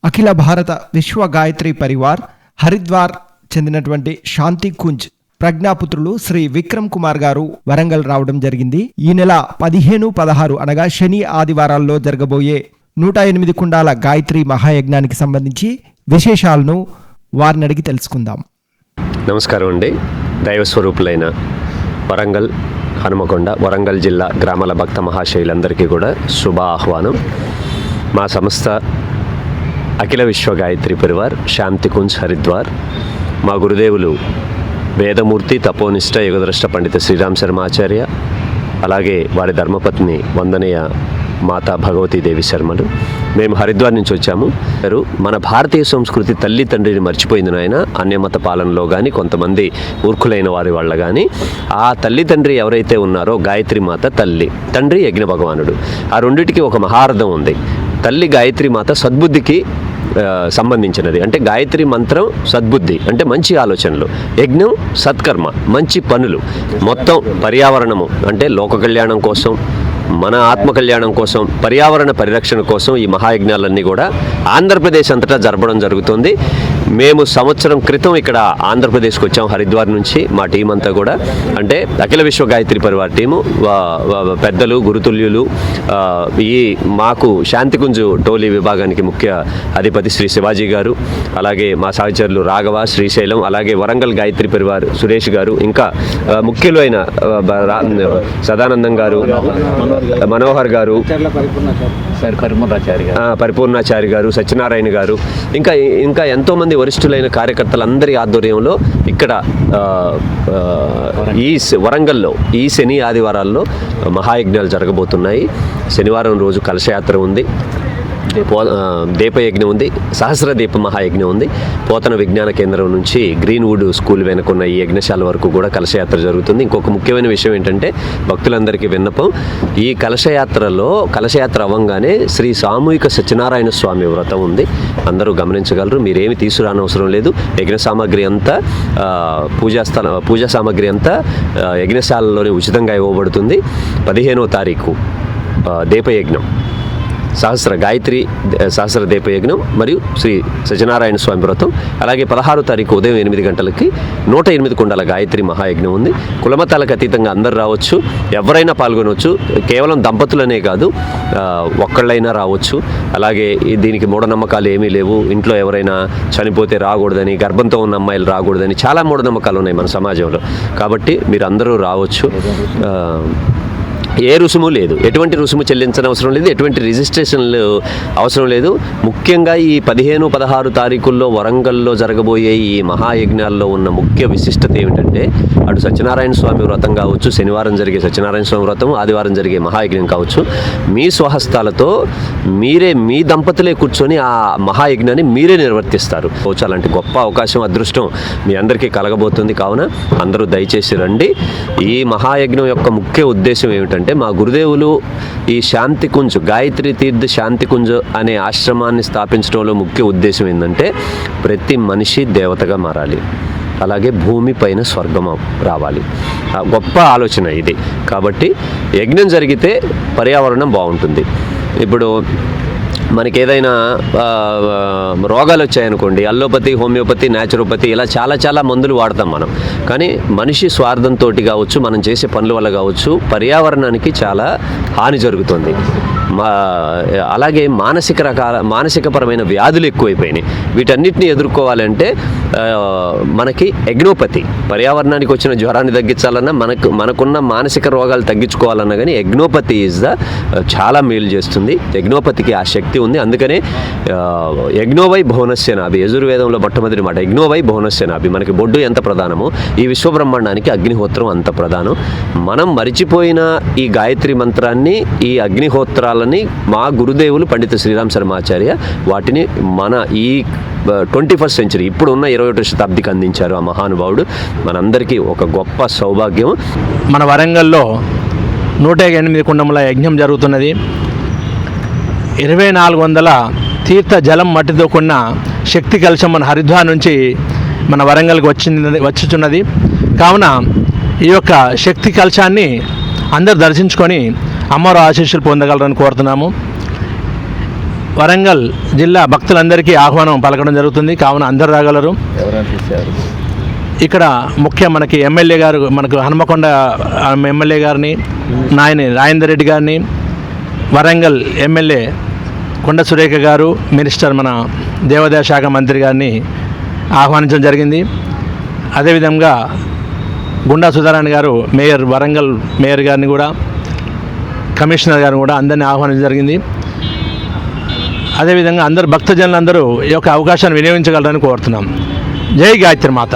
అఖిల భారత విశ్వ గాయత్రి పరివార్ హరిద్వార్ చెందినటువంటి శాంతి కుంజ్ ప్రజ్ఞాపుత్రులు శ్రీ విక్రమ్ కుమార్ గారు వరంగల్ రావడం జరిగింది. ఈ నెల 15, 16 అనగా శని ఆదివారాల్లో జరగబోయే 108 కుండాల గాయత్రి మహాయజ్ఞానికి సంబంధించి విశేషాలను వారిని అడిగి తెలుసుకుందాం. నమస్కారం అండి. దైవస్వరూపులైన వరంగల్, హనుమకొండ, వరంగల్ జిల్లా గ్రామాల భక్త మహాశైలందరికీ కూడా శుభ ఆహ్వానం. మా సంస్థ అఖిల విశ్వ గాయత్రి పరివార్ శాంతి కుంజ్ హరిద్వార్. మా గురుదేవులు వేదమూర్తి, తపోనిష్ట, యుగద్రష్ట పండిత శ్రీరామ్ శర్మ ఆచార్య, అలాగే వారి ధర్మపత్ని వందనీయ మాతా భగవతీదేవి శర్మలు. మేము హరిద్వార్ నుంచి వచ్చాము. మన భారతీయ సంస్కృతి తల్లి తండ్రిని మర్చిపోయింది నాయన. అన్యమత పాలనలో కానీ కొంతమంది మూర్ఖులైన వారి వల్ల కానీ ఆ తల్లి తండ్రి ఎవరైతే ఉన్నారో గాయత్రి మాత తల్లి, తండ్రి యజ్ఞ భగవానుడు, ఆ రెండింటికి ఒక మహార్థం ఉంది. తల్లి గాయత్రి మాత సద్బుద్ధికి సంబంధించినది. అంటే గాయత్రి మంత్రం సద్బుద్ధి అంటే మంచి ఆలోచనలు, యజ్ఞం సత్కర్మ మంచి పనులు, మొత్తం పర్యావరణము అంటే లోక కళ్యాణం కోసం, మన ఆత్మ కళ్యాణం కోసం, పర్యావరణ పరిరక్షణ కోసం ఈ మహాయజ్ఞాలన్నీ కూడా ఆంధ్రప్రదేశ్ అంతటా జరపడం జరుగుతుంది. మేము సంవత్సరం క్రితం ఇక్కడ ఆంధ్రప్రదేశ్కి వచ్చాం హరిద్వార్ నుంచి. మా టీం అంతా కూడా అంటే అఖిల విశ్వ గాయత్రి పరివార్ టీము, పెద్దలు, గురుతుల్యులు, ఈ మాకు శాంతికుంజు టోలీ విభాగానికి ముఖ్య అధిపతి శ్రీ శివాజీ గారు, అలాగే మా సహచరులు రాఘవ, శ్రీశైలం, అలాగే వరంగల్ గాయత్రి పరివార్ సురేష్ గారు, ఇంకా ముఖ్యులు అయిన సదానందం గారు, మనోహర్ గారు, పరిపూర్ణాచారి గారు, సత్యనారాయణ గారు, ఇంకా ఎంతోమంది వరిష్ఠులైన కార్యకర్తలందరి ఆధ్వర్యంలో ఇక్కడ ఈ వరంగల్లో ఈ శని ఆదివారాల్లో మహాయజ్ఞాలు జరగబోతున్నాయి. శనివారం రోజు కలశయాత్ర ఉంది, దీపయజ్ఞం ఉంది, సహస్ర దీప మహాయజ్ఞం ఉంది. పోతన విజ్ఞాన కేంద్రం నుంచి గ్రీన్వుడ్ స్కూల్ వెనుకున్న ఈ యజ్ఞశాల వరకు కూడా కలశయాత్ర జరుగుతుంది. ఇంకొక ముఖ్యమైన విషయం ఏంటంటే భక్తులందరికీ విన్నపం, ఈ కలశయాత్ర అవ్వంగానే శ్రీ సామూహిక సత్యనారాయణ స్వామి వ్రతం ఉంది. అందరూ గమనించగలరు. మీరేమి తీసుకురానవసరం లేదు. యజ్ఞ సామాగ్రి అంతా పూజా సామాగ్రి అంతా యజ్ఞశాలలోనే ఉచితంగా ఇవ్వబడుతుంది. 15వ తారీఖు దీపయజ్ఞం, సహస్ర దీపయజ్ఞం మరియు శ్రీ సత్యనారాయణ స్వామి వ్రతం. అలాగే 16వ తారీఖు ఉదయం 8 గంటలకి 108 కుండాల గాయత్రి మహాయజ్ఞం ఉంది. కులమతాలకు అతీతంగా అందరు రావచ్చు, ఎవరైనా పాల్గొనవచ్చు. కేవలం దంపతులనే కాదు, ఒక్కళ్ళైనా రావచ్చు. అలాగే దీనికి మూఢనమ్మకాలు ఏమీ లేవు. ఇంట్లో ఎవరైనా చనిపోతే రాకూడదని, గర్భంతో ఉన్న అమ్మాయిలు రాకూడదని చాలా మూఢనమ్మకాలు ఉన్నాయి మన సమాజంలో. కాబట్టి మీరు అందరూ రావచ్చు. ఏ రుసుము లేదు, ఎటువంటి రుసుము చెల్లించని అవసరం లేదు, ఎటువంటి రిజిస్ట్రేషన్లు అవసరం లేదు. ముఖ్యంగా ఈ 15, 16 తారీఖుల్లో వరంగల్లో జరగబోయే ఈ మహాయజ్ఞాల్లో ఉన్న ముఖ్య విశిష్టత ఏమిటంటే అటు సత్యనారాయణ స్వామి వ్రతం కావచ్చు, శనివారం జరిగే సత్యనారాయణ స్వామి వ్రతం, ఆదివారం జరిగే మహాయజ్ఞం కావచ్చు, మీ స్వహస్తాలతో మీ దంపతులే కూర్చొని ఆ మహాయజ్ఞాన్ని మీరే నిర్వర్తిస్తారు. అలాంటి గొప్ప అవకాశం, అదృష్టం మీ అందరికీ కలగబోతుంది. కావున అందరూ దయచేసి రండి. ఈ మహాయజ్ఞం యొక్క ముఖ్య ఉద్దేశం ఏమిటంటే మా గురుదేవులు ఈ శాంతికుంజ్ గాయత్రి తీర్థ శాంతికుంజ్ అనే ఆశ్రమాన్ని స్థాపించడంలో ముఖ్య ఉద్దేశం ఏంటంటే ప్రతి మనిషి దేవతగా మారాలి, అలాగే భూమి పైన స్వర్గం రావాలి. గొప్ప ఆలోచన ఇది. కాబట్టి యజ్ఞం జరిగితే పర్యావరణం బాగుంటుంది. ఇప్పుడు మనకి ఏదైనా రోగాలు వచ్చాయనుకోండి, అల్లోపతి, హోమియోపతి, న్యాచురోపతి ఇలా చాలా మందులు వాడతాం మనం. కానీ మనిషి స్వార్థంతో కావచ్చు, మనం చేసే పనుల వల్ల కావచ్చు, పర్యావరణానికి చాలా హాని జరుగుతుంది. అలాగే మానసికపరమైన వ్యాధులు ఎక్కువైపోయినాయి. వీటన్నిటిని ఎదుర్కోవాలంటే మనకి యజ్ఞోపతి, పర్యావరణానికి వచ్చిన జ్వరాన్ని తగ్గించాలన్నా, మనకున్న మానసిక రోగాలు తగ్గించుకోవాలన్నా కానీ యజ్ఞోపతి చాలా మేలు చేస్తుంది. యజ్ఞోపతికి ఆ శక్తి ఉంది. అందుకనే యజ్ఞోవై భువనస్య నాభి, యజుర్వేదంలో మొట్టమొదటి మాట యజ్ఞోవై భువనస్య నాభి. మనకి బొడ్డు ఎంత ప్రధానమో ఈ విశ్వబ్రహ్మాండానికి అగ్నిహోత్రం అంత ప్రధానం. మనం మరిచిపోయిన ఈ గాయత్రి మంత్రాన్ని, ఈ అగ్నిహోత్రాలని మా గురుదేవులు పండిత శ్రీరామ్ శర్మ ఆచార్య వాటిని మన ఈ 21st సెంచరీ ఇప్పుడు ఉన్న 21వ శతాబ్దికి అందించారు ఆ మహానుభావుడు. మనందరికీ ఒక గొప్ప సౌభాగ్యం. మన వరంగల్లో 108 కుండముల యజ్ఞం జరుగుతున్నది. 2400 తీర్థ జలం మట్టితో కూడిన శక్తి కలశం మన హరిద్వార్ నుంచి మన వరంగల్కి వచ్చుచున్నది. కావున ఈ యొక్క శక్తి కలశాన్ని అందరు దర్శించుకొని అమ్మవారి ఆశీస్సులు పొందగలరని కోరుతున్నాము. వరంగల్ జిల్లా భక్తులందరికీ ఆహ్వానం పలకడం జరుగుతుంది. కావున అందరు రాగలరు. ఇక్కడ ముఖ్య మనకి ఎమ్మెల్యే గారు, మనకు హనుమకొండ ఎమ్మెల్యే గారిని, నాయని రాజేందర్ రెడ్డి గారిని, వరంగల్ ఎమ్మెల్యే కొండ సురేఖ గారు, మినిస్టర్ మన దేవాదాయ శాఖ మంత్రి గారిని ఆహ్వానించడం జరిగింది. అదేవిధంగా గుండా సుధారాణి గారు మేయర్, వరంగల్ మేయర్ గారిని కూడా, కమిషనర్ గారిని కూడా అందరినీ ఆహ్వానించడం జరిగింది. అదేవిధంగా అందరు భక్తజనులందరూ ఈ యొక్క అవకాశాన్ని వినియోగించగలరని కోరుతున్నాం. జై గాయత్రి మాత.